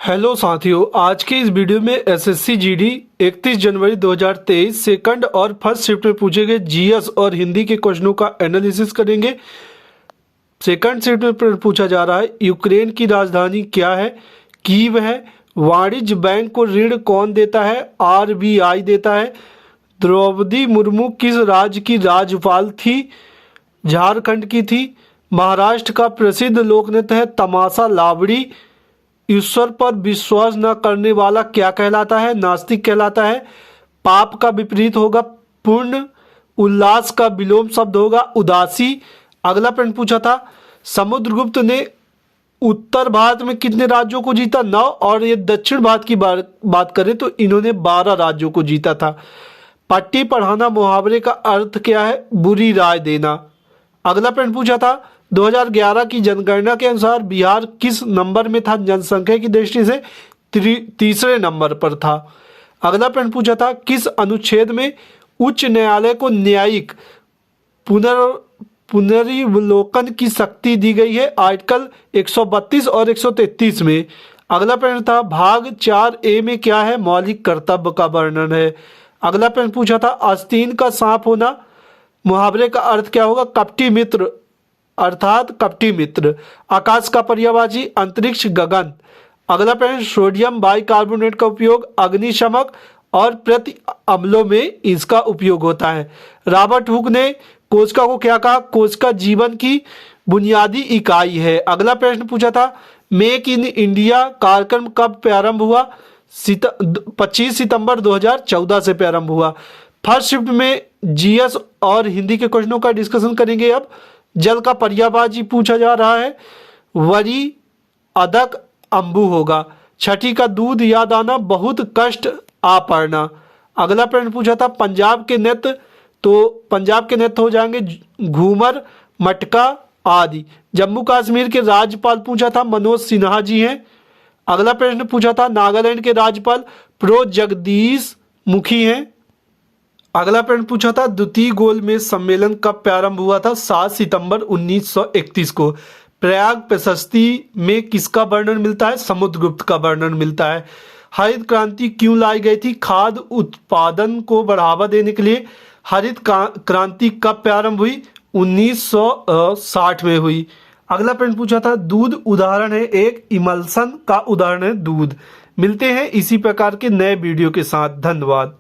Hello साथियों, आज के इस वीडियो में एसएससी जीडी 31 जनवरी 2023 सेकंड और फर्स्ट शिफ्ट में पूछे गए जीएस और हिंदी के क्वेश्चनों का एनालिसिस करेंगे। सेकंड शिफ्ट में पूछा जा रहा है, यूक्रेन की राजधानी क्या है? कीव है। वाणिज्य बैंक को ऋण कौन देता है? आरबीआई देता है। द्रौपदी मुर्मू किस राज्य की राज्यपाल थी? झारखंड की थी। महाराष्ट्र का प्रसिद्ध लोकनृत्य है तमाशा लावड़ी। ईश्वर पर विश्वास न करने वाला क्या कहलाता है? नास्तिक कहलाता है। पाप का विपरीत होगा पूर्ण। उल्लास का विलोम शब्द होगा उदासी। अगला प्रश्न पूछा था, समुद्रगुप्त ने उत्तर भारत में कितने राज्यों को जीता? 9। और ये दक्षिण भारत की बात करें तो इन्होंने 12 राज्यों को जीता था। पट्टी पढ़ाना मुहावरे का अर्थ क्या है? बुरी राय देना। अगला प्रश्न पूछा था, 2011 की जनगणना के अनुसार बिहार किस नंबर में था? जनसंख्या की दृष्टि से तीसरे नंबर पर था। अगला प्रश्न पूछा था, किस अनुच्छेद में उच्च न्यायालय को न्यायिक पुनर्विलोकन की शक्ति दी गई है? आर्टिकल 132 और 133 में। अगला प्रश्न था, भाग 4A में क्या है? मौलिक कर्तव्य का वर्णन है। अगला प्रश्न पूछा था, आस्तीन का सांप होना मुहावरे का अर्थ क्या होगा? कपटी मित्र अर्थात कपटी मित्र। आकाश का पर्यायवाची अंतरिक्ष गगन। अगला प्रश्न, सोडियम बाइकार्बोनेट का उपयोग अग्निशमक और प्रति अम्लों में इसका उपयोग होता है। रॉबर्ट हुक ने कोशिका को क्या कहा? कोशिका जीवन की बुनियादी इकाई है। अगला प्रश्न पूछा था, मेक इन इंडिया कार्यक्रम कब प्रारंभ हुआ? 25 सितंबर 2014 से प्रारंभ हुआ। फर्स्ट शिफ्ट में जीएस और हिंदी के क्वेश्चनों का डिस्कशन करेंगे। अब जल का पर्यायवाची पूछा जा रहा है, वरी अदक अंबु होगा। छठी का दूध याद आना, बहुत कष्ट आ पड़ना। अगला प्रश्न पूछा था, पंजाब के नृत्य, तो पंजाब के नृत्य हो जाएंगे घूमर, मटका आदि। जम्मू कश्मीर के राज्यपाल पूछा था, मनोज सिन्हा जी हैं। अगला प्रश्न पूछा था, नागालैंड के राज्यपाल प्रो जगदीश मुखी हैं। अगला प्रश्न पूछा था, द्वितीय गोलमेज सम्मेलन कब प्रारंभ हुआ था? 7 सितंबर 1931 को। प्रयाग प्रशस्ति में किसका वर्णन मिलता है? समुद्रगुप्त का वर्णन मिलता है। हरित क्रांति क्यों लाई गई थी? खाद्य उत्पादन को बढ़ावा देने के लिए। हरित क्रांति कब प्रारंभ हुई? 1960 में हुई। अगला प्रश्न पूछा था, दूध उदाहरण है एक, इमल्सन का उदाहरण है दूध। मिलते हैं इसी प्रकार के नए वीडियो के साथ। धन्यवाद।